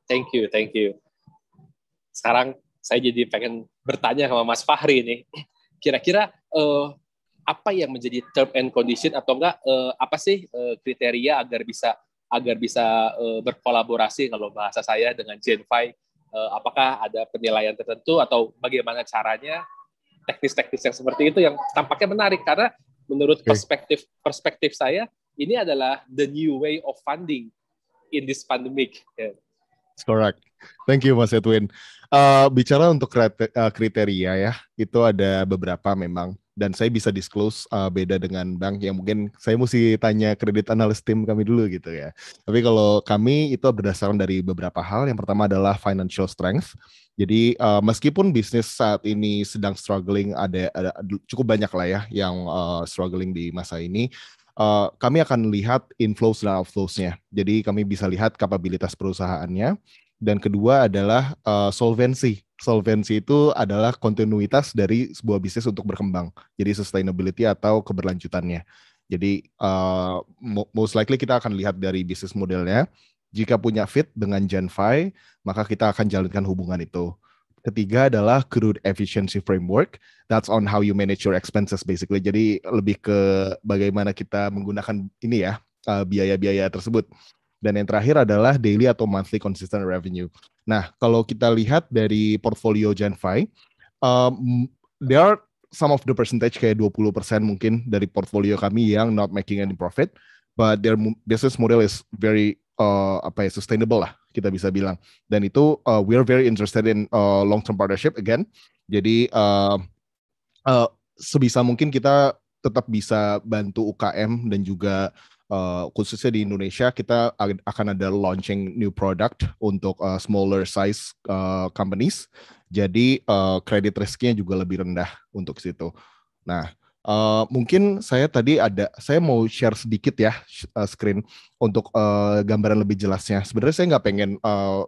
Thank you, thank you. Sekarang saya jadi pengen bertanya sama Mas Fahri nih. Kira-kira apa yang menjadi term and condition atau enggak apa sih kriteria agar bisa berkolaborasi kalau bahasa saya dengan Genfy? Apakah ada penilaian tertentu atau bagaimana caranya? Teknis-teknis yang seperti itu yang tampaknya menarik karena menurut perspektif saya ini adalah the new way of funding in this pandemic. That's correct. Thank you Mas Edwin. Bicara untuk kriteria ya, itu ada beberapa memang. Dan saya bisa disclose beda dengan bank yang mungkin saya mesti tanya kredit analis tim kami dulu gitu ya. Tapi kalau kami itu berdasarkan dari beberapa hal. Yang pertama adalah financial strength. Jadi meskipun bisnis saat ini sedang struggling, ada cukup banyak lah ya yang struggling di masa ini. Kami akan lihat inflows dan outflows-nya. Jadi kami bisa lihat kapabilitas perusahaannya. Dan kedua adalah solvency. Solvency itu adalah kontinuitas dari sebuah bisnis untuk berkembang. Jadi sustainability atau keberlanjutannya. Jadi most likely kita akan lihat dari bisnis modelnya. Jika punya fit dengan Genfy, maka kita akan jalankan hubungan itu. Ketiga adalah crude efficiency framework. That's on how you manage your expenses basically. Jadi lebih ke bagaimana kita menggunakan ini ya, biaya-biaya tersebut. Dan yang terakhir adalah daily atau monthly consistent revenue. Nah, kalau kita lihat dari portfolio Genfy, there are some of the percentage kayak 20% mungkin dari portfolio kami yang not making any profit, but their business model is very sustainable lah, kita bisa bilang. Dan itu we are very interested in long-term partnership again. Jadi sebisa mungkin kita tetap bisa bantu UKM dan juga khususnya di Indonesia kita akan ada launching new product untuk smaller size companies. Jadi credit risk-nya juga lebih rendah untuk situ. Nah, mungkin saya mau share sedikit ya screen untuk gambaran lebih jelasnya. Sebenarnya saya nggak pengen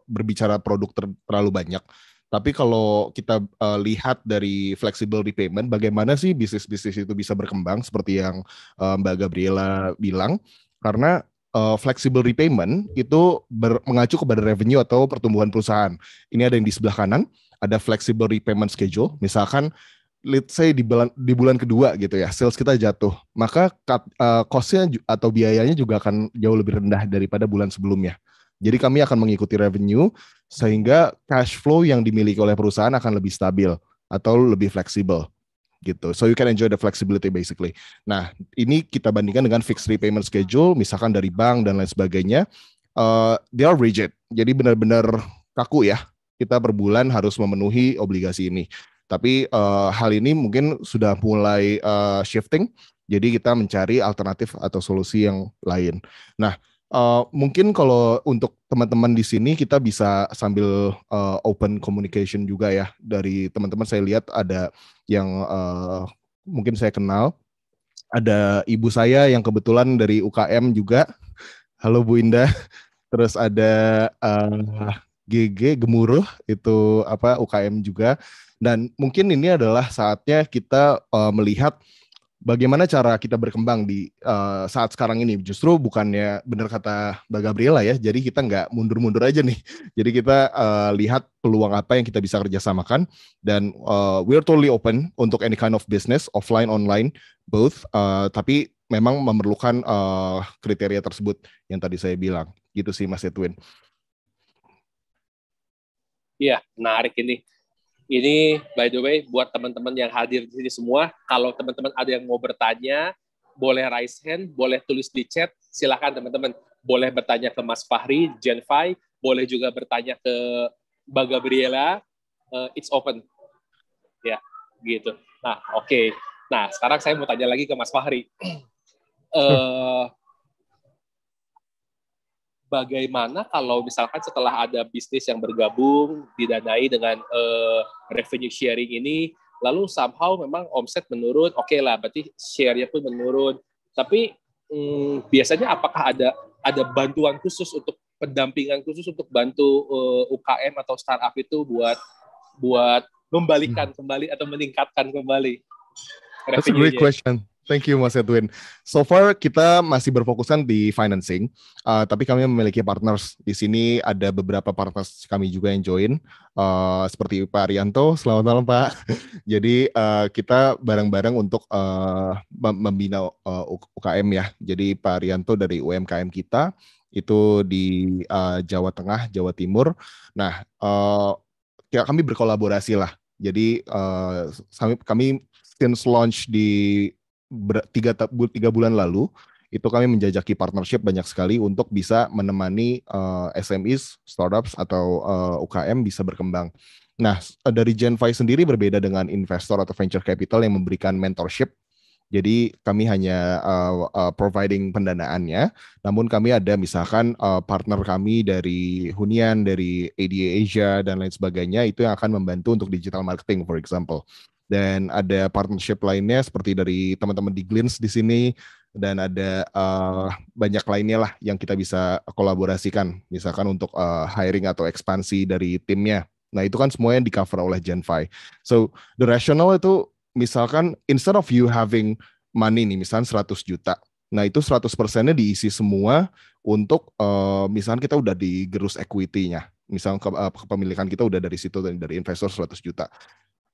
berbicara produk terlalu banyak. Tapi kalau kita lihat dari flexible repayment, bagaimana sih bisnis-bisnis itu bisa berkembang seperti yang Mbak Gabriela bilang, karena flexible repayment itu mengacu kepada revenue atau pertumbuhan perusahaan. Ini ada yang di sebelah kanan, ada flexible repayment schedule, misalkan let's say di bulan kedua gitu ya, sales kita jatuh, maka cost-nya atau biayanya juga akan jauh lebih rendah daripada bulan sebelumnya. Jadi kami akan mengikuti revenue sehingga cash flow yang dimiliki oleh perusahaan akan lebih stabil atau lebih fleksibel gitu. So you can enjoy the flexibility basically. Nah, ini kita bandingkan dengan fixed repayment schedule misalkan dari bank dan lain sebagainya. They are rigid. Jadi benar-benar kaku ya. Kita per bulan harus memenuhi obligasi ini. Tapi hal ini mungkin sudah mulai shifting. Jadi kita mencari alternatif atau solusi yang lain. Nah, mungkin kalau untuk teman-teman di sini kita bisa sambil open communication juga ya. Dari teman-teman saya lihat ada yang mungkin saya kenal. Ada ibu saya yang kebetulan dari UKM juga. Halo Bu Indah. Terus ada GG Gemuruh itu UKM juga. Dan mungkin ini adalah saatnya kita melihat bagaimana cara kita berkembang di saat sekarang ini. Justru bukannya benar kata Mbak Gabriela ya, jadi kita nggak mundur-mundur aja nih. Jadi kita lihat peluang apa yang kita bisa kerjasamakan, dan we are totally open untuk any kind of business, offline, online, both. Tapi memang memerlukan kriteria tersebut yang tadi saya bilang. Gitu sih Mas Edwin. Iya, menarik ini. Ini by the way buat teman-teman yang hadir di sini semua, kalau teman-teman ada yang mau bertanya, boleh raise hand, boleh tulis di chat, silakan teman-teman. Boleh bertanya ke Mas Fahri, Genfy, boleh juga bertanya ke Mbak Gabriela, it's open. Ya, gitu. Nah, oke. Nah, sekarang saya mau tanya lagi ke Mas Fahri. Bagaimana kalau misalkan setelah ada bisnis yang bergabung, didanai dengan revenue sharing ini, lalu somehow memang omset menurun, oke lah, berarti share-nya pun menurun. Tapi biasanya apakah ada bantuan khusus untuk pendampingan khusus untuk bantu UKM atau startup itu buat membalikan kembali atau meningkatkan kembali revenue-nya? That's a great question. Thank you Mas Edwin. So far kita masih berfokusan di financing, tapi kami memiliki partners. Di sini ada beberapa partners kami juga yang join, seperti Pak Arianto. Selamat malam Pak. Jadi kita bareng-bareng untuk membina UKM ya. Jadi Pak Arianto dari UMKM kita itu di Jawa Tengah, Jawa Timur. Nah, kami berkolaborasi lah. Jadi kami since launch di 3 bulan lalu, itu kami menjajaki partnership banyak sekali untuk bisa menemani SMEs, startups atau UKM bisa berkembang. Nah, dari Gen5 sendiri berbeda dengan investor atau venture capital yang memberikan mentorship. Jadi kami hanya providing pendanaannya, namun kami ada misalkan partner kami dari Hunian, dari ADA Asia, dan lain sebagainya, itu yang akan membantu untuk digital marketing, for example. Dan ada partnership lainnya seperti dari teman-teman di Glints di sini, dan ada banyak lainnya lah yang kita bisa kolaborasikan, misalkan untuk hiring atau ekspansi dari timnya. Nah itu kan semuanya di cover oleh Gen5. So the rationale itu misalkan instead of you having money nih, misalkan 100 juta, nah itu 100%-nya diisi semua untuk misalkan kita udah digerus equity-nya, misalkan kepemilikan kita udah dari situ, dari investor 100 juta.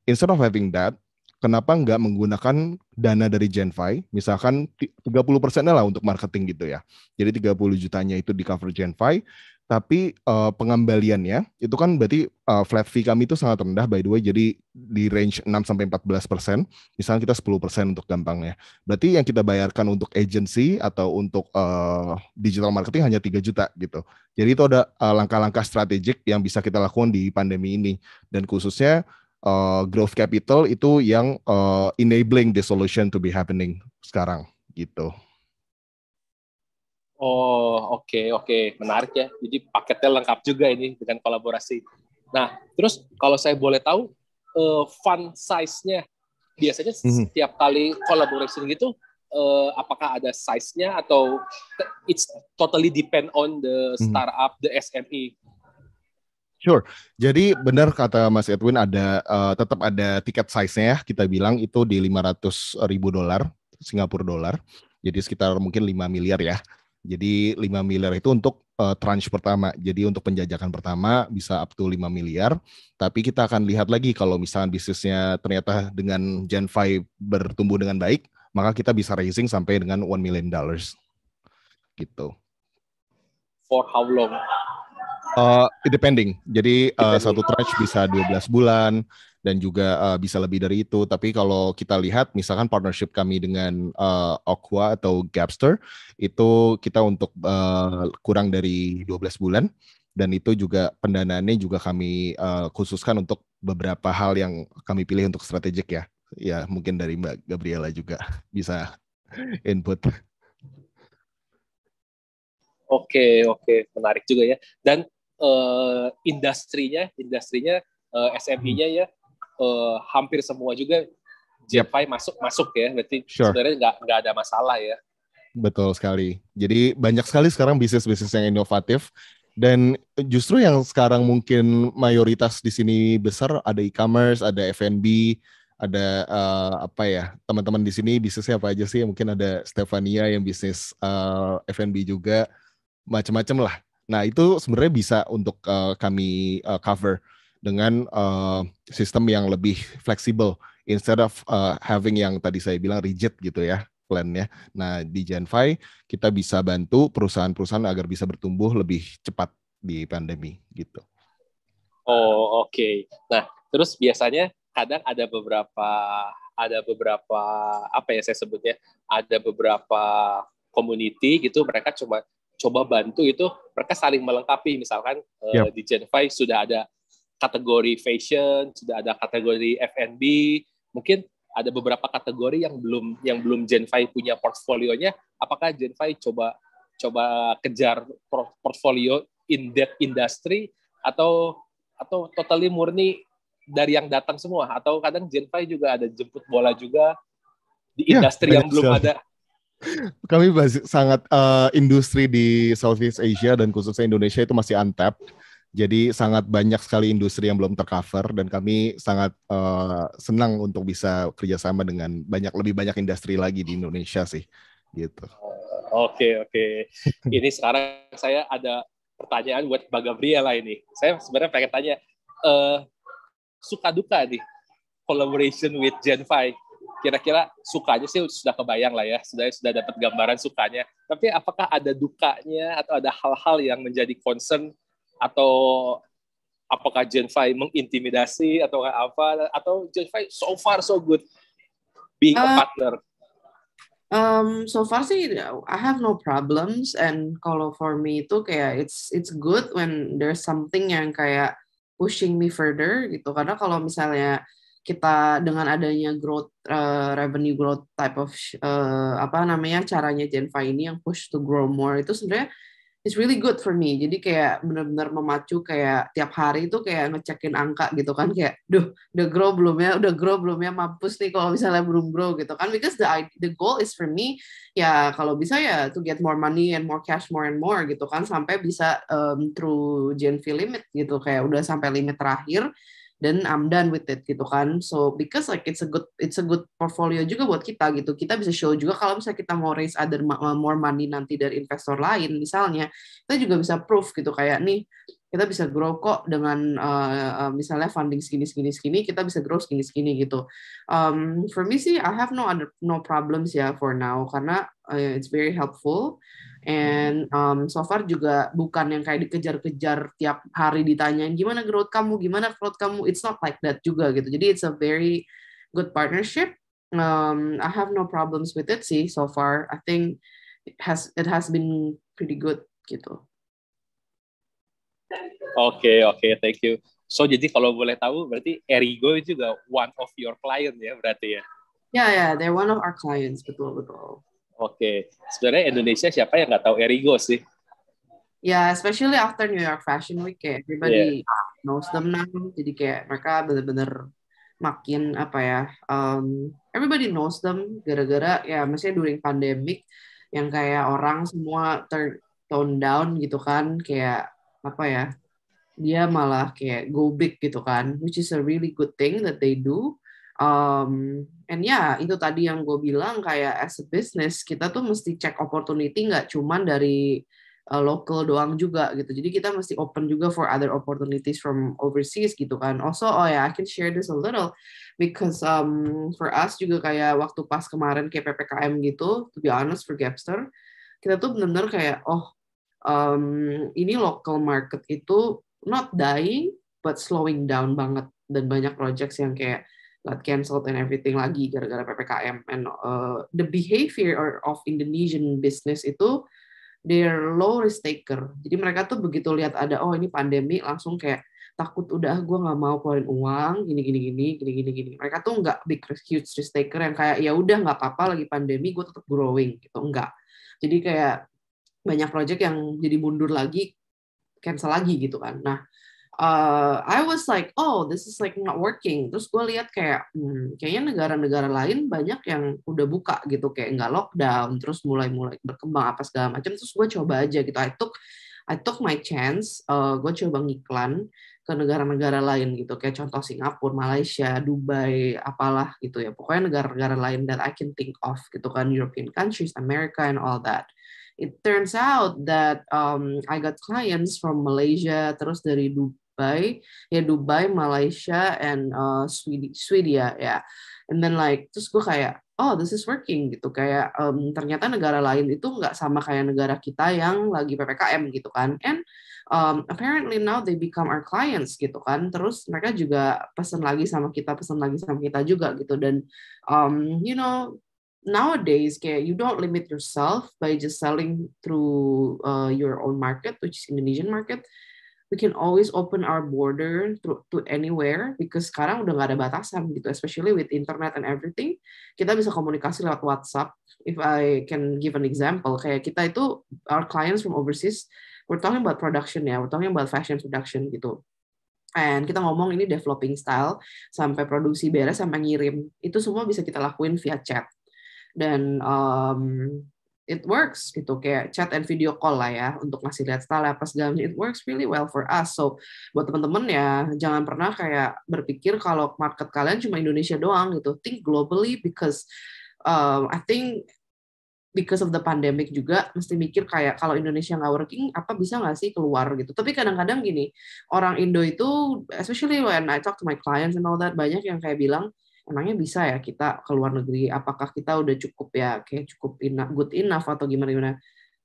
Instead of having that, kenapa nggak menggunakan dana dari Gen5, misalkan 30%-nya lah untuk marketing gitu ya. Jadi 30 jutanya itu di cover Gen5, tapi pengembaliannya itu kan berarti flat fee kami itu sangat rendah by the way, jadi di range 6-14%, misalnya kita 10% untuk gampangnya. Berarti yang kita bayarkan untuk agency atau untuk digital marketing hanya 3 juta gitu. Jadi itu ada langkah-langkah strategik yang bisa kita lakukan di pandemi ini, dan khususnya growth capital itu yang enabling the solution to be happening sekarang gitu. Oh, oke. Menarik ya. Jadi paketnya lengkap juga ini dengan kolaborasi. Nah, terus kalau saya boleh tahu, fund size-nya biasanya setiap kali collaboration gitu, apakah ada size-nya atau it's totally depend on the startup, the SME? Sure. Jadi benar kata Mas Edwin, ada tetap ada tiket size-nya ya, kita bilang itu di $500,000 Singapura dolar. Jadi sekitar mungkin 5 miliar ya. Jadi 5 miliar itu untuk tranche pertama. Jadi untuk penjajakan pertama bisa up to 5 miliar. Tapi kita akan lihat lagi kalau misalnya bisnisnya ternyata dengan Gen5 bertumbuh dengan baik, maka kita bisa raising sampai dengan $1 million. Gitu. For how long? Depending. Jadi satu tranche bisa 12 bulan dan juga bisa lebih dari itu. Tapi kalau kita lihat misalkan partnership kami dengan Aqua atau Gapster, itu kita untuk kurang dari 12 bulan, dan itu juga pendanaannya juga kami khususkan untuk beberapa hal yang kami pilih untuk strategik ya. Ya mungkin dari Mbak Gabriela juga bisa input. Oke, menarik juga ya. Dan industrinya SME-nya ya hampir semua juga Gen5 masuk ya, berarti sebenarnya nggak ada masalah ya. Betul sekali. Jadi banyak sekali sekarang bisnis-bisnis yang inovatif, dan justru yang sekarang mungkin mayoritas di sini besar ada e-commerce, ada F&B, ada teman-teman di sini bisnisnya apa aja sih? Mungkin ada Stefania yang bisnis F&B juga, macam-macam lah. Nah itu sebenarnya bisa untuk kami cover dengan sistem yang lebih fleksibel, instead of having yang tadi saya bilang rigid gitu ya plan-nya. Nah di Gen5 kita bisa bantu perusahaan-perusahaan agar bisa bertumbuh lebih cepat di pandemi gitu. Oh oke. Nah terus biasanya kadang ada beberapa apa ya saya sebutnya, ada beberapa community gitu, mereka coba bantu itu, mereka saling melengkapi. Misalkan di Gen5 sudah ada kategori fashion, sudah ada kategori F&B, mungkin ada beberapa kategori yang belum Gen5 punya portfolionya. Apakah Gen5 coba kejar portfolio in that industry, atau totally murni dari yang datang semua, atau kadang Gen5 juga ada jemput bola juga di industri yang belum ada? Kami sangat industri di Southeast Asia dan khususnya Indonesia itu masih untapped. Jadi sangat banyak sekali industri yang belum tercover dan kami sangat senang untuk bisa kerjasama dengan lebih banyak industri lagi di Indonesia sih, gitu. Oke. Ini sekarang saya ada pertanyaan buat Mbak Gabriela ini. Saya sebenarnya pengen tanya, suka duka nih collaboration with Gen 5. Kira-kira sukanya sih sudah kebayang lah ya, sudah dapat gambaran sukanya. Tapi apakah ada dukanya atau ada hal-hal yang menjadi concern, atau apakah Gen 5 mengintimidasi atau apa, atau Gen 5 so far so good being a partner? So far sih I have no problems, and kalau for me itu kayak it's good when there's something yang kayak pushing me further gitu, karena kalau misalnya kita dengan adanya growth revenue growth type of caranya Gen 5 ini yang push to grow more, itu sebenarnya it's really good for me. Jadi kayak benar-benar memacu, kayak tiap hari itu kayak ngecekin angka gitu kan, kayak udah grow belum ya, mampus nih kalau misalnya belum grow gitu kan, because the goal is for me ya kalau bisa ya to get more money and more cash more and more gitu kan, sampai bisa through Gen V limit gitu, kayak udah sampai limit terakhir dan I'm done with it gitu kan. So because like it's a good portfolio juga buat kita gitu. Kita bisa show juga kalau misalnya kita mau raise more money nanti dari investor lain misalnya, kita juga bisa proof gitu kayak nih kita bisa grow kok dengan misalnya funding segini kita bisa grow segini gitu. For me sih I have no problems ya for now, karena it's very helpful. And so far juga bukan yang kayak dikejar-kejar tiap hari ditanyain gimana growth kamu, it's not like that juga gitu. Jadi it's a very good partnership. I have no problems with it sih so far. I think it has been pretty good gitu. Oke, thank you. So jadi kalau boleh tahu berarti Erigo juga one of your client ya berarti ya? Yeah, they're one of our clients, betul. Oke, sebenarnya Indonesia siapa yang nggak tahu Erigo sih? Yeah, especially after New York Fashion Week, kayak everybody knows them now. Jadi kayak mereka benar-benar makin everybody knows them gara-gara ya, maksudnya during pandemic yang kayak orang semua tone down gitu kan, kayak dia malah kayak go big gitu kan, which is a really good thing that they do. And itu tadi yang gue bilang, kayak as a business kita tuh mesti cek opportunity nggak cuman dari local doang juga gitu. Jadi kita mesti open juga for other opportunities from overseas gitu kan. Also I can share this a little because for us juga kayak waktu pas kemarin kayak PPKM gitu, to be honest for Gapster kita tuh benar-benar kayak ini local market itu not dying but slowing down banget, dan banyak projects yang kayak got cancelled and everything lagi gara-gara PPKM. And the behavior of Indonesian business itu they're low risk taker. Jadi mereka tuh begitu lihat ada ini pandemi langsung kayak takut, udah gue nggak mau keluarin uang gini. Mereka tuh nggak big huge risk taker yang kayak ya udah nggak apa-apa lagi pandemi gue tetap growing gitu, enggak. Jadi kayak banyak project yang jadi mundur lagi, cancel lagi gitu kan. Nah, I was like, this is like not working. Terus gue lihat kayak, kayaknya negara-negara lain banyak yang udah buka gitu, kayak nggak lockdown, terus mulai berkembang apa segala macam. Terus gue coba aja gitu. I took my chance. Gue coba ngiklan ke negara-negara lain gitu, kayak contoh Singapura, Malaysia, Dubai, apalah gitu ya. Pokoknya negara-negara lain that I can think of gitu kan, European countries, America and all that. It turns out that I got clients from Malaysia, terus dari Dubai, Malaysia, and Sweden ya. And then terus gue kayak, this is working gitu. Kayak ternyata negara lain itu nggak sama kayak negara kita yang lagi PPKM gitu kan. And apparently now they become our clients gitu kan. Terus mereka juga pesan lagi sama kita juga gitu. Dan nowadays kayak you don't limit yourself by just selling through your own market, which is Indonesian market. We can always open our border to anywhere because sekarang udah nggak ada batasan gitu, especially with internet and everything. Kita bisa komunikasi lewat WhatsApp. If I can give an example, kayak kita itu our clients from overseas, we're talking about production ya, we're talking about fashion production gitu. And kita ngomong ini developing style sampai produksi beres sampai ngirim, itu semua bisa kita lakuin via chat. Dan it works gitu, kayak chat and video call lah ya untuk ngasih lihat style apa segala macam. It works really well for us. So buat teman-teman ya jangan pernah kayak berpikir kalau market kalian cuma Indonesia doang gitu. Think globally because I think because of the pandemic juga mesti mikir kayak kalau Indonesia nggak working apa bisa nggak sih keluar gitu. Tapi kadang-kadang gini, orang Indo itu especially when I talk to my clients and all that, banyak yang kayak bilang emangnya bisa ya kita ke luar negeri, apakah kita udah cukup ya kayak cukup good enough atau gimana.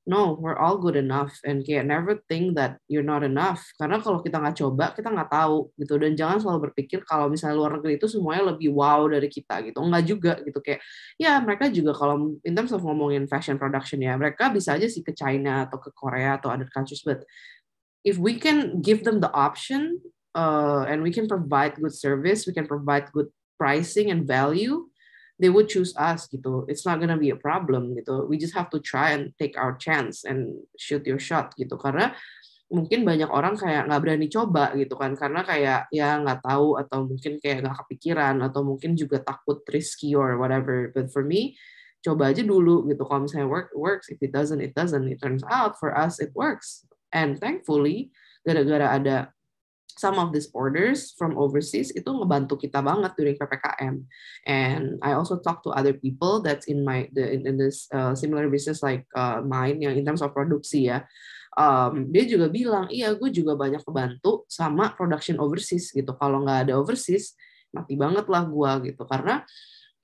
No, we're all good enough and kayak never think that you're not enough, karena kalau kita nggak coba kita nggak tahu gitu. Dan jangan selalu berpikir kalau misalnya luar negeri itu semuanya lebih wow dari kita gitu, nggak juga gitu. Kayak ya mereka juga kalau in terms of ngomongin fashion production ya mereka bisa aja sih ke China atau ke Korea atau other countries, but if we can give them the option and we can provide good service, we can provide good pricing and value, they would choose us gitu. It's not gonna be a problem gitu. We just have to try and take our chance and shoot your shot gitu. Karena mungkin banyak orang kayak nggak berani coba gitu kan, karena kayak ya nggak tahu atau mungkin kayak nggak kepikiran atau mungkin juga takut risky or whatever. But for me, coba aja dulu gitu. Kalau misalnya works. If it doesn't, it doesn't. It turns out for us it works. And thankfully, gara-gara ada some of these orders from overseas itu ngebantu kita banget during PPKM. And I also talk to other people that's in this similar business like mine yang in terms of produksi ya. Dia juga bilang, iya gue juga banyak kebantu sama production overseas gitu. Kalau nggak ada overseas, mati banget lah gue gitu. Karena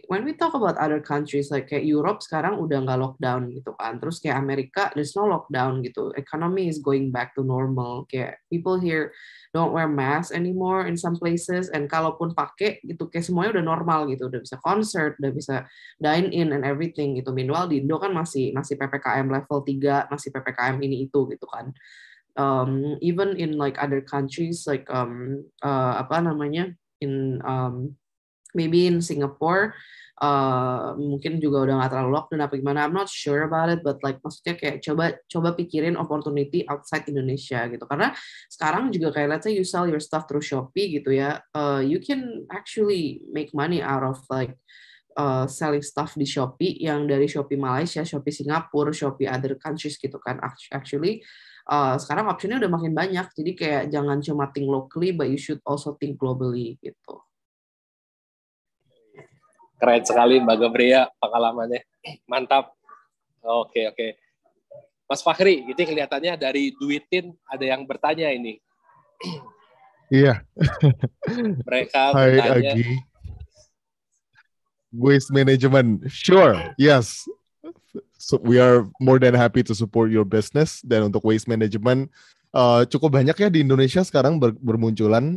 when we talk about other countries like kayak Europe sekarang udah nggak lockdown gitu kan, terus kayak Amerika there's no lockdown gitu, economy is going back to normal, kayak people here don't wear masks anymore in some places, and kalaupun pakai gitu kayak semuanya udah normal gitu, udah bisa concert, udah bisa dine in and everything gitu. Meanwhile di Indo kan masih PPKM level 3, masih PPKM ini itu gitu kan. Even in like other countries like maybe in Singapore, mungkin juga udah nggak terlalu lockdown apa gimana, I'm not sure about it, but like maksudnya kayak coba pikirin opportunity outside Indonesia gitu. Karena sekarang juga kayak let's say you sell your stuff through Shopee gitu ya, you can actually make money out of like selling stuff di Shopee, yang dari Shopee Malaysia, Shopee Singapura, Shopee other countries gitu kan. Actually sekarang optionnya udah makin banyak, jadi kayak jangan cuma think locally, but you should also think globally gitu. Keren sekali Mbak Gabrea pengalamannya. Mantap. Oke. Mas Fahri, itu kelihatannya dari Duitin ada yang bertanya ini. Iya. Mereka Hai bertanya. Agi. Waste management. Sure. Yes. So we are more than happy to support your business. Dan untuk waste management, cukup banyak ya di Indonesia sekarang bermunculan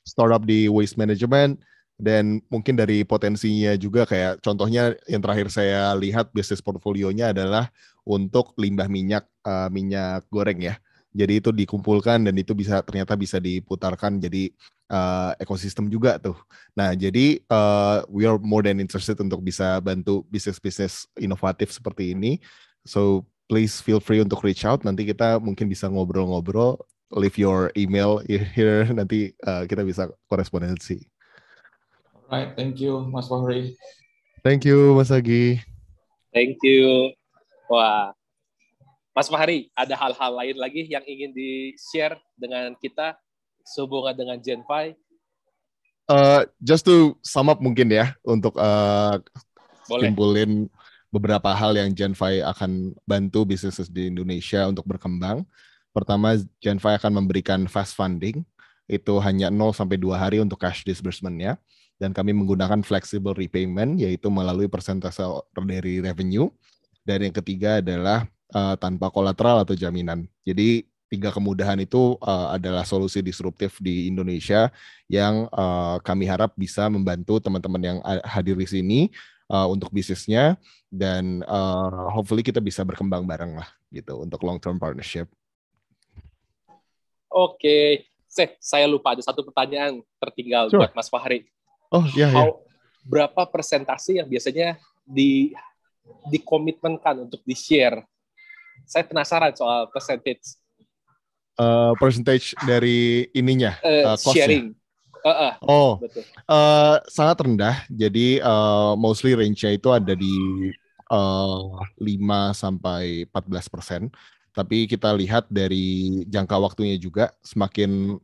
startup di waste management. Dan mungkin dari potensinya juga kayak contohnya yang terakhir saya lihat bisnis portfolionya adalah untuk limbah minyak goreng ya. Jadi itu dikumpulkan dan itu ternyata bisa diputarkan jadi ekosistem juga tuh. Nah jadi we are more than interested untuk bisa bantu bisnis-bisnis inovatif seperti ini. So please feel free untuk reach out. Nanti kita mungkin bisa ngobrol-ngobrol. Leave your email here, nanti kita bisa korespondensi. Right, thank you Mas Fahri. Thank you Mas Agi. Thank you. Wah, Mas Fahri, ada hal-hal lain lagi yang ingin di-share dengan kita sehubungan dengan Gen5? Just to sum up mungkin ya, untuk Boleh. simpulin beberapa hal yang Gen5 akan bantu bisnis di Indonesia untuk berkembang. Pertama, Gen5 akan memberikan fast funding, itu hanya 0-2 hari untuk cash disbursement-nya. Dan kami menggunakan flexible repayment, yaitu melalui persentase dari revenue. Dan yang ketiga adalah tanpa kolateral atau jaminan. Jadi 3 kemudahan itu adalah solusi disruptif di Indonesia yang kami harap bisa membantu teman-teman yang hadir di sini untuk bisnisnya, dan hopefully kita bisa berkembang bareng lah gitu untuk long term partnership. Oke, saya lupa ada satu pertanyaan tertinggal buat Mas Fahri. Oh iya. Berapa persentase yang biasanya dikomitmenkan untuk di-share? Saya penasaran soal percentage. Percentage dari ininya, sharing. Betul. Sangat rendah. Jadi mostly range-nya itu ada di 5-14%. Tapi kita lihat dari jangka waktunya juga semakin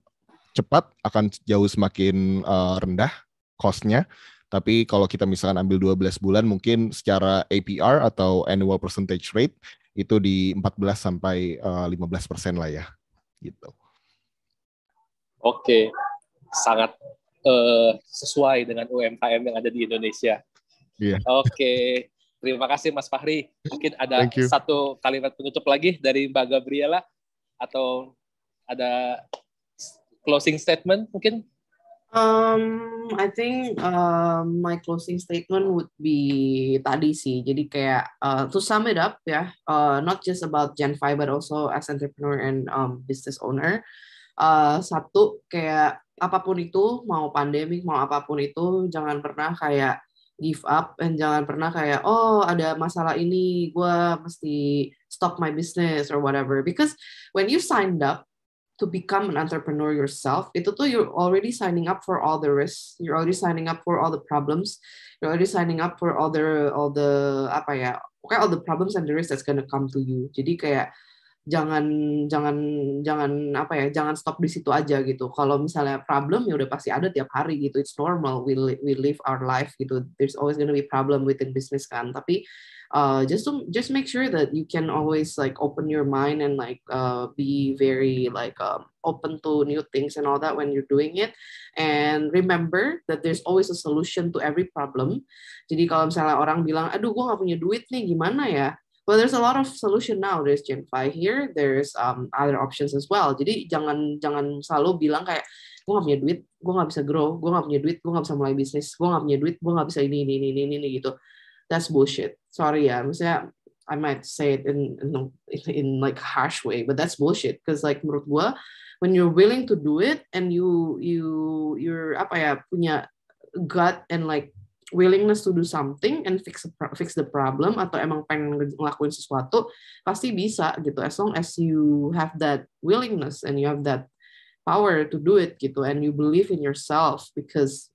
cepat akan jauh semakin rendah cost-nya. Tapi kalau kita misalkan ambil 12 bulan mungkin secara APR atau annual percentage rate itu di 14-15% lah ya. Gitu. Oke, sangat sesuai dengan UMKM yang ada di Indonesia. Yeah. Oke, terima kasih Mas Fahri. Mungkin ada satu kalimat penutup lagi dari Mbak Gabriela atau ada closing statement mungkin? I think my closing statement would be tadi sih. Jadi kayak to sum it up ya, not just about Gen 5 but also as entrepreneur and business owner. Satu kayak apapun itu, mau pandemik, mau apapun itu, jangan pernah kayak give up, and jangan pernah kayak, oh ada masalah ini, gue mesti stop my business or whatever. Because when you signed up to become an entrepreneur yourself, itu tuh you're already signing up for all the risks, you're already signing up for all the problems, you're already signing up for all the apa ya, pokoknya all the problems and the risks that's gonna come to you. Jadi kayak jangan apa ya, jangan stop di situ aja gitu. Kalau misalnya problem ya udah pasti ada tiap hari gitu, it's normal, we live our life gitu, there's always gonna be problem within business kan. Tapi just make sure that you can always like open your mind and like be very like open to new things and all that when you're doing it, and remember that there's always a solution to every problem. Jadi kalau misalnya orang bilang, aduh gue nggak punya duit nih, gimana ya? Well, there's a lot of solution now. There's Gen 5 here. There's other options as well. Jadi jangan selalu bilang kayak gue nggak punya duit, gue nggak bisa grow, gue nggak punya duit, gue nggak bisa mulai bisnis, gue nggak punya duit, gue nggak bisa ini gitu. That's bullshit. Sorry ya, maksudnya I might say it in like harsh way, but that's bullshit. Because like menurut gue, when you're willing to do it and you're apa ya, punya gut and like willingness to do something and fix the problem, atau emang pengen ngelakuin sesuatu, pasti bisa gitu, as long as you have that willingness and you have that power to do it gitu, and you believe in yourself, because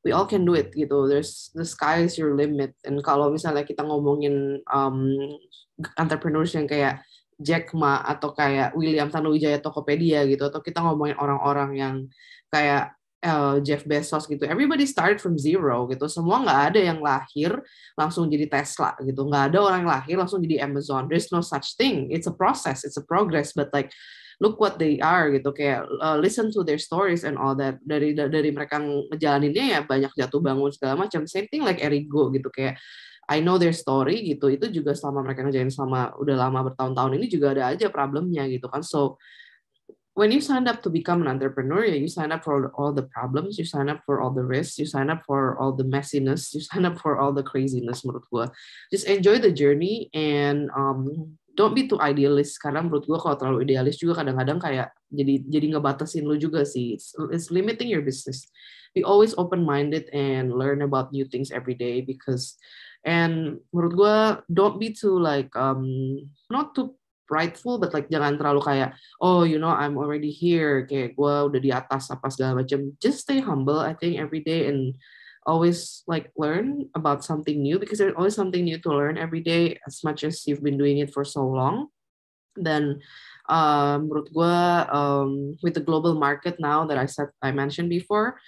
we all can do it gitu. The sky is your limit. And kalau misalnya kita ngomongin entrepreneurs yang kayak Jack Ma atau kayak William Tanuwijaya Tokopedia gitu, atau kita ngomongin orang-orang yang kayak Jeff Bezos gitu, everybody started from zero gitu. Semua nggak ada yang lahir langsung jadi Tesla gitu, nggak ada orang yang lahir langsung jadi Amazon. There's no such thing. It's a process, it's a progress. But like look what they are gitu, kayak listen to their stories and all that. Dari mereka ngejalaninnya ya banyak jatuh bangun segala macam. Same thing like Erigo gitu, kayak I know their story gitu. Itu juga selama mereka ngejalanin selama udah lama bertahun-tahun ini juga ada aja problemnya gitu kan. So when you sign up to become an entrepreneur, you sign up for all the problems, you sign up for all the risks, you sign up for all the messiness, you sign up for all the craziness menurut gue. Just enjoy the journey and don't be too idealist, karena menurut gue kalau terlalu idealis juga kadang-kadang kayak jadi ngebatasin lu juga sih. It's limiting your business. Be always open-minded and learn about new things every day, and menurut gue don't be too like not too prideful, but like jangan terlalu kayak, oh you know I'm already here, kayak gue udah di atas apa segala macam. Just stay humble, I think, every day, and always like learn about something new, because there's always something new to learn every day, as much as you've been doing it for so long. Then menurut gue with the global market now that I mentioned before,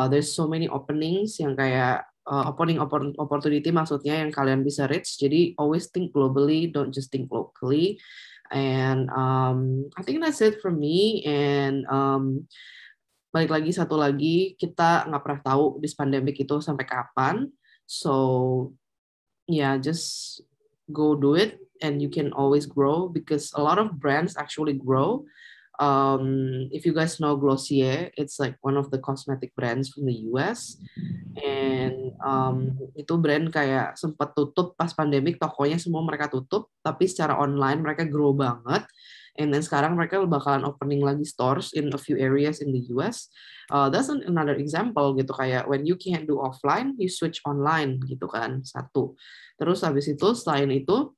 there's so many openings yang kayak opening opportunity, maksudnya yang kalian bisa reach. Jadi always think globally, don't just think locally. And I think that's it from me. And balik lagi satu lagi, kita nggak pernah tahu this pandemic itu sampai kapan. So yeah, just go do it, and you can always grow, because a lot of brands actually grow. If you guys know Glossier, it's like one of the cosmetic brands from the US, and itu brand kayak sempat tutup pas pandemik, tokonya semua mereka tutup, tapi secara online mereka grow banget, and then sekarang mereka bakalan opening lagi stores in a few areas in the US. That's another example gitu, kayak when you can't do offline, you switch online gitu kan, satu. Terus habis itu selain itu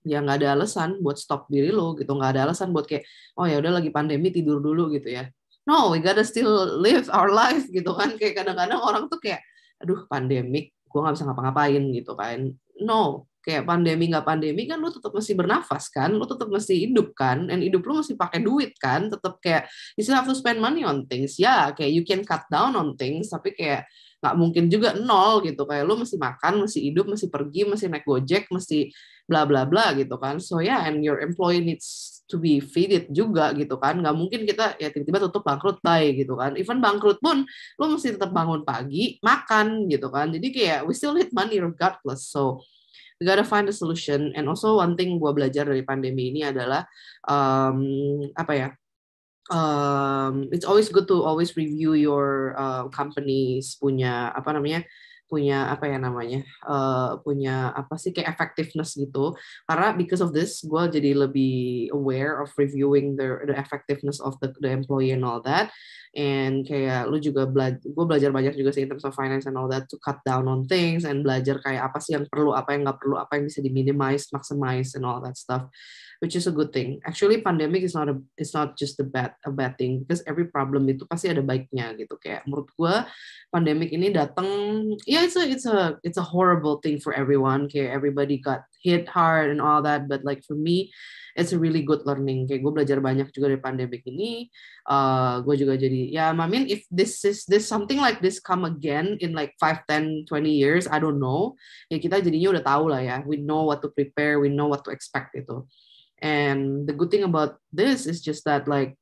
ya nggak ada alasan buat stop diri lo gitu, nggak ada alasan buat kayak oh ya udah lagi pandemi tidur dulu gitu ya. No, we gotta still live our life gitu kan. Kayak kadang-kadang orang tuh kayak aduh pandemik gue nggak bisa ngapa-ngapain gitu kan. No, kayak pandemi nggak pandemi kan lu tetap mesti bernafas kan, lu tetap mesti hidup kan, and hidup lu mesti pakai duit kan, tetap kayak you still have to spend money on things. Ya, kayak you can cut down on things, tapi kayak nggak mungkin juga nol gitu, kayak lu mesti makan, mesti hidup, mesti pergi, mesti naik Gojek, mesti bla bla bla gitu kan. So yeah, and your employee needs to be feeded juga gitu kan. Nggak mungkin kita ya tiba-tiba tutup bangkrut gitu kan. Even bangkrut pun lu mesti tetap bangun pagi makan gitu kan. Jadi kayak we still need money regardless. So we gotta find a solution. And also one thing gue belajar dari pandemi ini adalah apa ya, it's always good to always review your companies punya apa sih kayak effectiveness gitu, karena because of this gue jadi lebih aware of reviewing the effectiveness of the employee and all that. And kayak lu juga gue belajar banyak juga sih in terms of finance and all that, to cut down on things and belajar kayak apa sih yang perlu, apa yang nggak perlu, apa yang bisa diminimize, maximize and all that stuff, which is a good thing. Actually pandemic is not just a bad thing, because every problem itu pasti ada baiknya gitu. Kayak menurut gue pandemic ini datang, yeah, it's a horrible thing for everyone. Kayak everybody got hit hard and all that, but like for me it's a really good learning. Kayak gue belajar banyak juga dari pandemic ini. Gue juga jadi I mean if this something like this come again in like 5, 10, 20 years, I don't know. Ya kita jadinya udah tahu lah ya. We know what to prepare, we know what to expect itu. And the good thing about this is just that like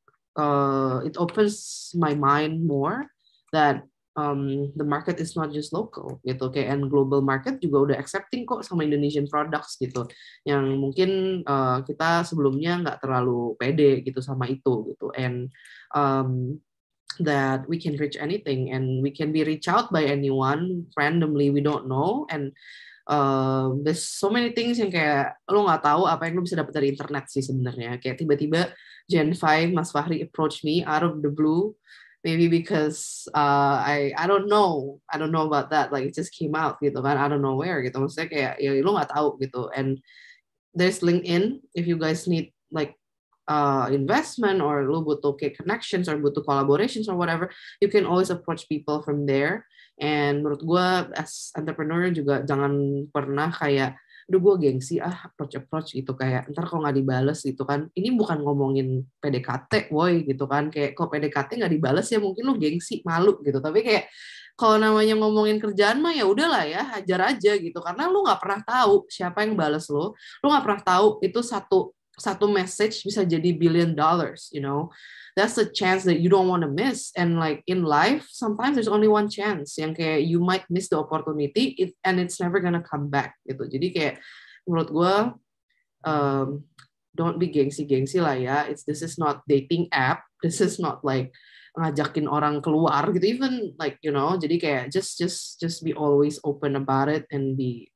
it opens my mind more that the market is not just local gitu, kayak and global market juga udah accepting kok sama Indonesian products gitu, yang mungkin kita sebelumnya nggak terlalu pede gitu sama itu gitu. And that we can reach anything and we can be reached out by anyone randomly, we don't know. And there's so many things yang kayak lo nggak tahu apa yang lo bisa dapat dari internet sih sebenarnya. Kayak tiba-tiba Gen 5 Mas Fahri approach me out of the blue, maybe because I don't know about that, like it just came out gitu kan, I don't know where gitu. Maksudnya kayak ya lo nggak tahu gitu. And there's LinkedIn if you guys need like investment or lo butuh kayak connections or butuh collaborations or whatever, you can always approach people from there. And menurut gue as entrepreneur juga jangan pernah kayak aduh gue gengsi approach gitu, kayak ntar kalau nggak dibales gitu kan. Ini bukan ngomongin PDKT woy gitu kan, kayak kalau PDKT nggak dibales ya mungkin lu gengsi malu gitu, tapi kayak kalau namanya ngomongin kerjaan mah ya udahlah ya, hajar aja gitu, karena lu nggak pernah tahu siapa yang bales lu nggak pernah tahu itu satu message bisa jadi $1 billion, you know. That's a chance that you don't want to miss. And like in life, sometimes there's only one chance yang kayak you might miss the opportunity and it's never gonna come back gitu. Jadi kayak menurut gue don't be gengsi lah ya. This is not dating app. This is not like ngajakin orang keluar gitu. Even like you know. Jadi kayak just be always open about it and be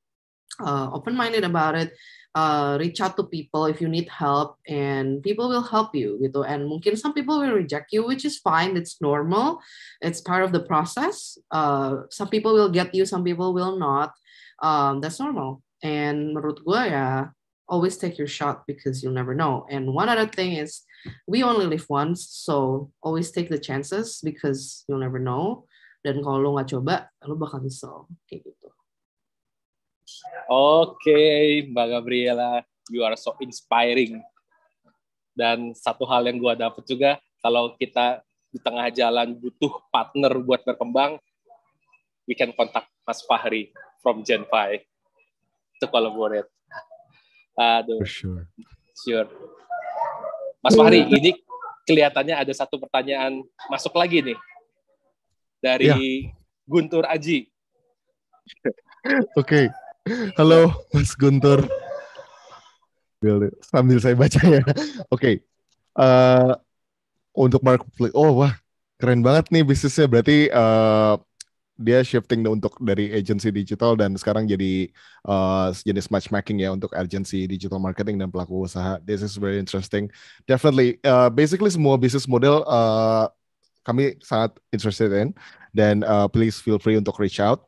open-minded about it. Reach out to people if you need help, and people will help you gitu. And mungkin some people will reject you, which is fine. It's normal. It's part of the process. Some people will get you, some people will not. That's normal. And menurut gue ya, always take your shot because you'll never know. And one other thing is, we only live once, so always take the chances because you'll never know. Dan kalau lo nggak coba, lo bakal nyesel kayak gitu. Oke, Mbak Gabriela, you are so inspiring. Dan satu hal yang gue dapet juga, kalau kita di tengah jalan butuh partner buat berkembang, we can contact Mas Fahri from Gen 5 to collaborate. Aduh, For sure. Mas Fahri, ini kelihatannya ada satu pertanyaan masuk lagi nih dari Guntur Aji. Oke. Halo Mas Guntur. Sambil saya baca ya. Oke. Untuk marketplace. Oh wah, keren banget nih bisnisnya. Berarti dia shifting untuk dari agency digital dan sekarang jadi jenis matchmaking ya untuk agency digital marketing dan pelaku usaha. This is very interesting. Definitely. Basically semua bisnis model kami sangat interested in. Dan please feel free untuk reach out.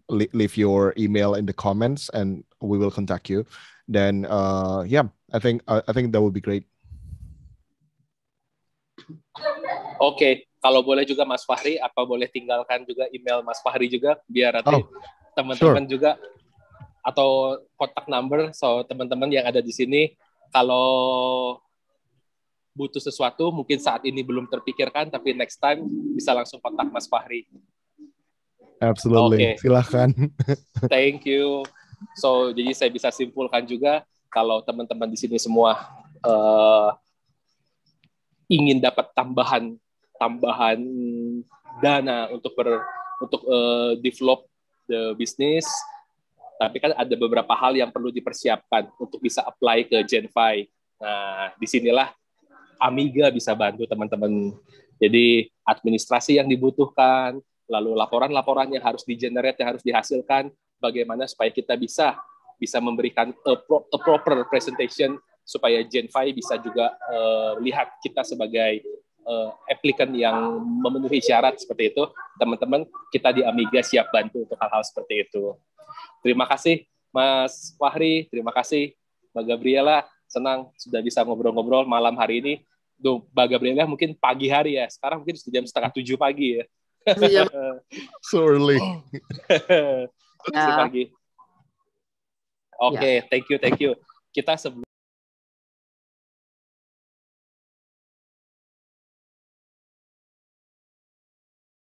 Leave your email in the comments and we will contact you. Then I think that would be great. Oke, kalau boleh juga Mas Fahri, apa boleh tinggalkan juga email Mas Fahri juga biar nanti teman-teman juga atau kontak number, so teman-teman yang ada di sini kalau butuh sesuatu mungkin saat ini belum terpikirkan tapi next time bisa langsung kontak Mas Fahri. Absolutely. Silahkan. Thank you. So jadi saya bisa simpulkan juga kalau teman-teman di sini semua ingin dapat tambahan dana untuk develop the business, tapi kan ada beberapa hal yang perlu dipersiapkan untuk bisa apply ke Gen5. Nah, disinilah Amiga bisa bantu teman-teman. Jadi administrasi yang dibutuhkan, lalu laporan-laporan yang harus di-generate, yang harus dihasilkan, bagaimana supaya kita bisa memberikan a proper presentation supaya Gen5 bisa juga lihat kita sebagai applicant yang memenuhi syarat seperti itu. Teman-teman, kita di Amiga siap bantu untuk hal-hal seperti itu. Terima kasih Mas Fahri, terima kasih Mbak Gabriela, senang sudah bisa ngobrol-ngobrol malam hari ini. Duh, Mbak Gabriela mungkin pagi hari ya, sekarang mungkin sudah jam 6:30 pagi ya. So early. Pagi. Oke, thank you. Kita sebelum